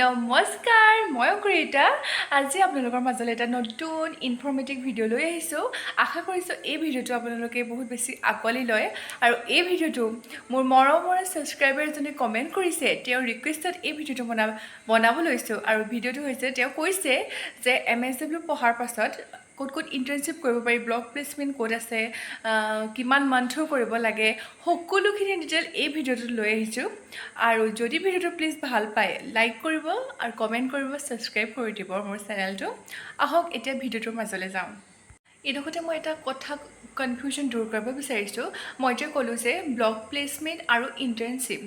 নমস্কাৰ মই অংকুৰিতা আজি আপোনালোকৰ মাজলৈ এটা নতুন ইনফৰ্মেটিভ ভিডিঅ' লৈ আহিছোঁ আশা কৰিছোঁ এই ভিডিঅ'টো আপোনালোকে বহুত বেছি আকোৱালি লয় আৰু এই ভিডিঅ'টো মোৰ মৰমৰ ছাবস্ক্ৰাইবাৰ এজনে কমেণ্ট কৰিছে তেওঁৰ ৰিকুৱেষ্টত এই ভিডিঅ'টো বনাব লৈছোঁ আৰু ভিডিঅ'টো হৈছে তেওঁ কৈছে যে MSW পঢ়াৰ পাছত ক'ত ইণ্টাৰ্ণশ্বিপ কৰিব পাৰি ব্লগ প্লেচমেণ্ট ক'ত আছে কিমান মান্থৰ কৰিব লাগে সকলোখিনি ডিটেইল এই ভিডিঅ'টোত লৈ আহিছোঁ আৰু যদি ভিডিঅ'টো প্লিজ ভাল পায় লাইক কৰিব আৰু কমেণ্ট কৰিব ছাবস্ক্ৰাইব কৰি দিব মোৰ চেনেলটো আহক এতিয়া ভিডিঅ'টোৰ মাজলৈ যাওঁ এইডোখৰতে মই এটা কথা কনফিউজন দূৰ কৰিব বিচাৰিছোঁ মই যে ক'লোঁ যে ব্লগ প্লেচমেণ্ট আৰু ইণ্টাৰ্ণশ্বিপ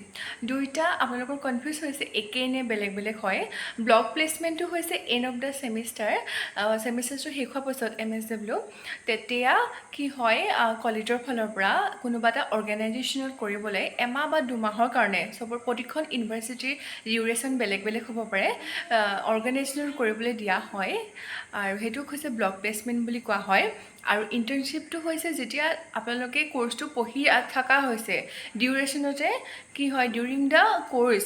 দুইটা আপোনালোকৰ কনফিউজ হৈছে একেই নে বেলেগ বেলেগ হয় ব্লগ প্লেচমেণ্টটো হৈছে এণ্ড অফ দ্য ছেমিষ্টাৰটো শেষ হোৱাৰ পাছত MSW তেতিয়া কি হয় কলেজৰ ফালৰ পৰা কোনোবা এটা অৰ্গেনাইজেশ্যনত কৰিবলৈ এমাহ বা দুমাহৰ কাৰণে চবৰ প্ৰতিখন ইউনিভাৰ্চিটিৰ ডিউৰেশ্যন বেলেগ বেলেগ হ'ব পাৰে অৰ্গেনাইজেশ্যনত কৰিবলৈ দিয়া হয় আৰু সেইটো হৈছে ব্লগ প্লেচমেণ্ট বুলি কোৱা হয় আৰু ইণ্টাৰ্ণশ্বিপটো হৈছে যেতিয়া আপোনালোকে কোৰ্চটো পঢ়ি থকা হৈছে ডিউৰেশ্যনতে কি হয় ডিউৰিং দ্য কোৰ্চ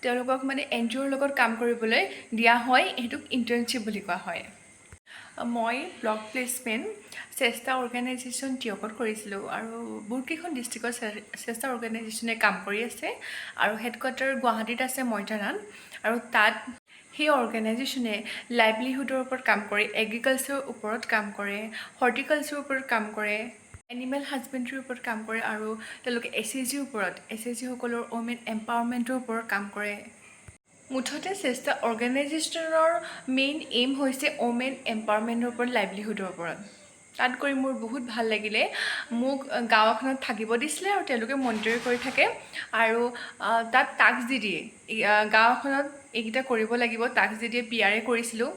তেওঁলোকক মানে NGOৰ লগত কাম কৰিবলৈ দিয়া হয় সেইটোক ইণ্টাৰ্ণশ্বিপ বুলি কোৱা হয় মই ব্লগ প্লেচমেণ্ট চেষ্টা অৰ্গেনাইজেশ্যন টিয়কত কৰিছিলোঁ আৰু বহুতকেইখন ডিষ্ট্ৰিক্টত চেষ্টা অৰ্গেনাইজেশ্যনে কাম কৰি আছে আৰু হেডকোৱাৰ্টাৰ গুৱাহাটীত আছে মইদানাত আৰু তাত সেই অৰ্গেনাইজেশ্যনে লাইভলিহুডৰ ওপৰত কাম কৰে এগ্ৰিকালচাৰৰ ওপৰত কাম কৰে হৰ্টিকালচাৰৰ ওপৰত কাম কৰে এনিমেল হাজবেণ্ডৰীৰ ওপৰত কাম কৰে আৰু তেওঁলোকে SHGৰ ওপৰত SHGসকলৰ ওমেন এম্পাৱাৰমেণ্টৰ ওপৰত কাম কৰে মুঠতে চেষ্টা অৰ্গেনাইজেশ্যনৰ মেইন এইম হৈছে ওমেন এম্পাৱাৰমেণ্টৰ ওপৰত লাইভলিহুডৰ ওপৰত তাত কৰি মোৰ বহুত ভাল লাগিলে মোক গাঁও এখনত থাকিব দিছিলে আৰু তেওঁলোকে মনিটৰ কৰি থাকে আৰু তাত টাস্ক দি দিয়ে গাঁও এখনত এইকেইটা কৰিব লাগিব টাস্ক দি দিয়ে PRA কৰিছিলোঁ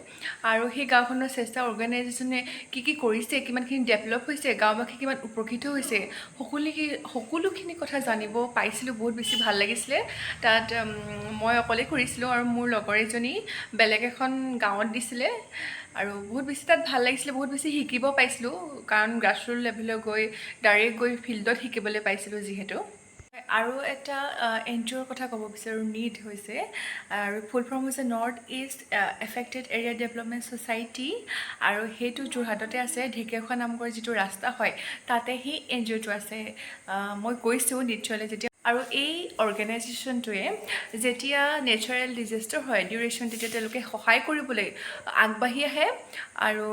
আৰু সেই গাঁওখনৰ চেষ্টা অৰ্গেনাইজেশ্যনে কি কৰিছে কিমানখিনি ডেভেলপ হৈছে গাঁওবাসী কিমান উপকৃত হৈছে সকলোখিনি কথা জানিব পাইছিলোঁ বহুত বেছি ভাল লাগিছিলে তাত মই অকলে কৰিছিলোঁ আৰু মোৰ লগৰ এজনী বেলেগ এখন গাঁৱত দিছিলে আৰু বহুত বেছি তাত ভাল লাগিছিলে বহুত বেছি শিকিব পাইছিলোঁ কাৰণ গ্ৰাছৰুট লেভেলত গৈ ডাইৰেক্ট গৈ ফিল্ডত শিকিবলৈ পাইছিলোঁ যিহেতু আৰু এটা NGOৰ কথা ক'ব বিচাৰোঁ NEED হৈছে আৰু ফুল ফৰ্ম হৈছে north east affected area development society আৰু সেইটো যোৰহাটতে আছে ঢেকীয়াখোৱা নামৰ যিটো ৰাস্তা হয় তাতে সেই NGOটো আছে মই গৈছোঁ নিশ্চয় যেতিয়া আৰু এই অৰ্গেনাইজেশ্যনটোৱে যেতিয়া নেচাৰেল ডিজাষ্টাৰ হয় ডিউৰেশ্যন তেতিয়া তেওঁলোকে সহায় কৰিবলৈ আগবাঢ়ি আহে আৰু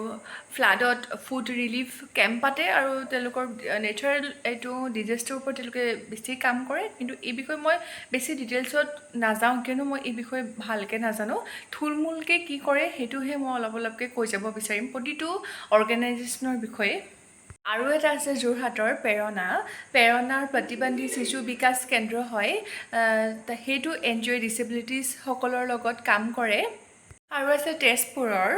ফ্লাডত ফুড ৰিলিফ কেম্প পাতে আৰু তেওঁলোকৰ নেচাৰেল এইটো ডিজাষ্টাৰৰ ওপৰত তেওঁলোকে বেছি কাম কৰে কিন্তু এই বিষয়ে মই বেছি ডিটেইলছত নাযাওঁ কিয়নো মই এই বিষয়ে ভালকৈ নাজানো থুলমূলকৈ কি কৰে সেইটোহে মই অলপকৈ কৈ যাব বিচাৰিম প্ৰতিটো অৰ্গেনাইজেশ্যনৰ বিষয়ে আৰু এটা আছে যোৰহাটৰ প্ৰেৰণাৰ প্ৰতিবন্ধী শিশু বিকাশ কেন্দ্ৰ হয় সেইটো NGO ডিছেবিলিটিছসকলৰ লগত কাম কৰে আৰু আছে তেজপুৰৰ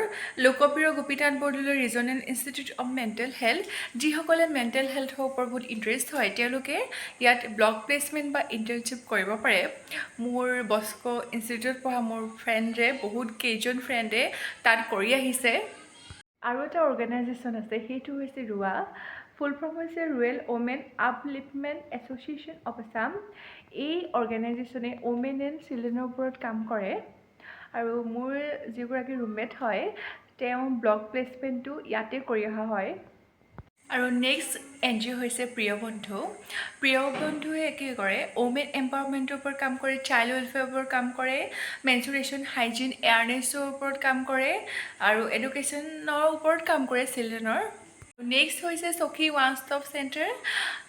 লোকপ্ৰিয় Gopinath Bordoloi regional institute of mental health যিসকলে মেণ্টেল হেল্থৰ ওপৰত বহুত ইণ্টাৰেষ্ট হয় তেওঁলোকে ইয়াত ব্লগ প্লেচমেণ্ট বা ইণ্টাৰ্ণশ্বিপ কৰিব পাৰে মোৰ বস্কো ইনষ্টিটিউটত পঢ়া মোৰ ফ্ৰেণ্ডে বহুত কেইজন ফ্ৰেণ্ডে তাত কৰি আহিছে আৰু এটা অৰ্গেনাইজেশ্যন আছে সেইটো হৈছে ৰুৱা ফুল ফৰ্ম হৈছে rural women upliftment association of Assam এই অৰ্গেনাইজেশ্যনে ওমেন এণ্ড চিলড্ৰেনৰ ওপৰত কাম কৰে আৰু মোৰ যিগৰাকী ৰুমমেট হয় তেওঁ ব্লগ প্লেচমেণ্টটো ইয়াতে কৰি অহা হয় আৰু নেক্সট NGO হৈছে প্ৰিয়বন্ধুৱে কি কৰে ওমেন এম্পাৱাৰমেণ্টৰ ওপৰত কাম কৰে চাইল্ড ৱেলফেয়াৰৰ ওপৰত কাম কৰে মেনচুৰেশ্যন হাইজিন এৱাৰনেছৰ ওপৰত কাম কৰে আৰু এডুকেশ্যনৰ ওপৰত কাম কৰে চিলড্ৰেনৰ নেক্সট হৈছে সখী ওৱান ষ্টপ চেণ্টাৰ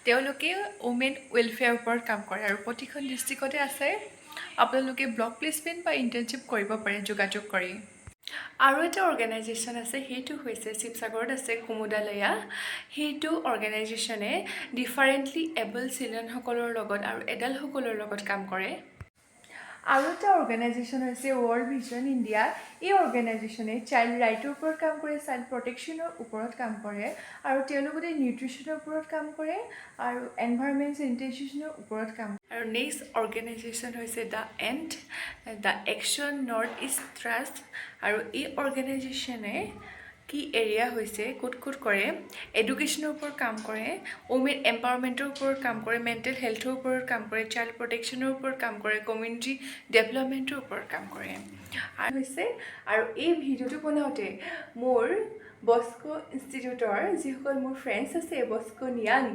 তেওঁলোকে ওমেন ৱেলফেয়াৰৰ ওপৰত কাম কৰে আৰু প্ৰতিখন ডিষ্ট্ৰিক্টতে আছে আপোনালোকে ব্লগ প্লেচমেণ্ট বা ইণ্টাৰ্ণশ্বিপ কৰিব পাৰে যোগাযোগ কৰি আৰু এটা অৰ্গেনাইজেশ্যন আছে সেইটো হৈছে শিৱসাগৰত আছে কুমুদালয়া সেইটো অৰ্গেনাইজেশ্যনে ডিফাৰেণ্টলি এবল চিলড্ৰেনসকলৰ লগত আৰু এডাল্টসকলৰ লগত কাম কৰে আৰু এটা অৰ্গেনাইজেশ্যন হৈছে ৱৰ্ল্ড ভিজন ইণ্ডিয়া এই অৰ্গেনাইজেশ্যনে চাইল্ড ৰাইটৰ ওপৰত কাম কৰে চাইল্ড প্ৰটেকশ্যনৰ ওপৰত কাম কৰে আৰু তেওঁলোকে নিউট্ৰিশ্যনৰ ওপৰত কাম কৰে আৰু এনভাইৰনমেণ্ট চেনিটেশ্যনৰ ওপৰত কাম কৰে আৰু নেক্সট অৰ্গেনাইজেশ্যন হৈছে the action north east trust আৰু এই অৰ্গেনাইজেশ্যনে কি এৰিয়া হৈছে ক'ত ক'ত কৰে এডুকেশ্যনৰ ওপৰত কাম কৰে ওমেন এম্পাৱাৰমেণ্টৰ ওপৰত কাম কৰে মেণ্টেল হেল্থৰ ওপৰত কাম কৰে চাইল্ড প্ৰটেকশ্যনৰ ওপৰত কাম কৰে কমিউনিটি ডেভেলপমেণ্টৰ ওপৰত কাম কৰে আৰু হৈছে আৰু এই ভিডিঅ'টো বনাওঁতে মোৰ বস্কো ইনষ্টিটিউটৰ যিসকল মোৰ ফ্ৰেণ্ডছ আছে বস্কোনিয়ান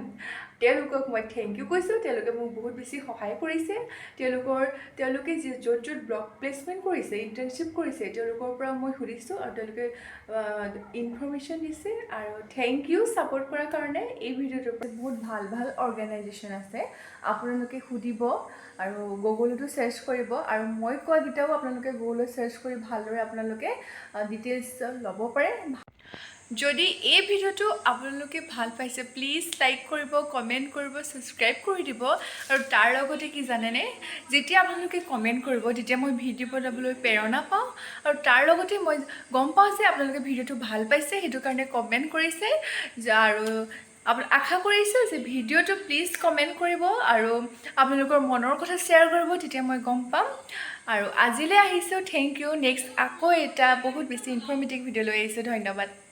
তেওঁলোকক মই থেংক ইউ কৈছোঁ তেওঁলোকে মোক বহুত বেছি সহায় কৰিছে তেওঁলোকে য'ত য'ত ব্লগ প্লেচমেণ্ট কৰিছে ইণ্টাৰ্ণশ্বিপ কৰিছে তেওঁলোকৰ পৰা মই সুধিছোঁ আৰু তেওঁলোকে ইনফৰ্মেশ্যন দিছে আৰু থেংক ইউ ছাপোৰ্ট কৰাৰ কাৰণে এই ভিডিঅ'টোৰ পৰা বহুত ভাল ভাল অৰ্গেনাইজেশ্যন আছে আপোনালোকে সুধিব আৰু গুগলতো চাৰ্চ কৰিব আৰু মই কোৱাকেইটাও আপোনালোকে গুগলত চাৰ্চ কৰি ভালদৰে আপোনালোকে ডিটেইলছ ল'ব পাৰে যদি এই ভিডিঅ'টো আপোনালোকে ভাল পাইছে প্লিজ লাইক কৰিব কমেণ্ট কৰিব ছাবস্ক্ৰাইব কৰি দিব আৰু তাৰ লগতে কি জানেনে যেতিয়া আপোনালোকে কমেণ্ট কৰিব তেতিয়া মই ভিডিঅ' বনাবলৈ প্ৰেৰণা পাওঁ আৰু তাৰ লগতে মই গম পাওঁ যে আপোনালোকে ভিডিঅ'টো ভাল পাইছে সেইটো কাৰণে কমেণ্ট কৰিছে আৰু আশা কৰিছোঁ যে ভিডিঅ'টো প্লিজ কমেণ্ট কৰিব আৰু আপোনালোকৰ মনৰ কথা শ্বেয়াৰ কৰিব তেতিয়া মই গম পাম আৰু আজিলৈ আহিছোঁ থেংক ইউ নেক্সট আকৌ এটা বহুত বেছি ইনফৰ্মেটিভ ভিডিঅ' লৈ আহিছোঁ ধন্যবাদ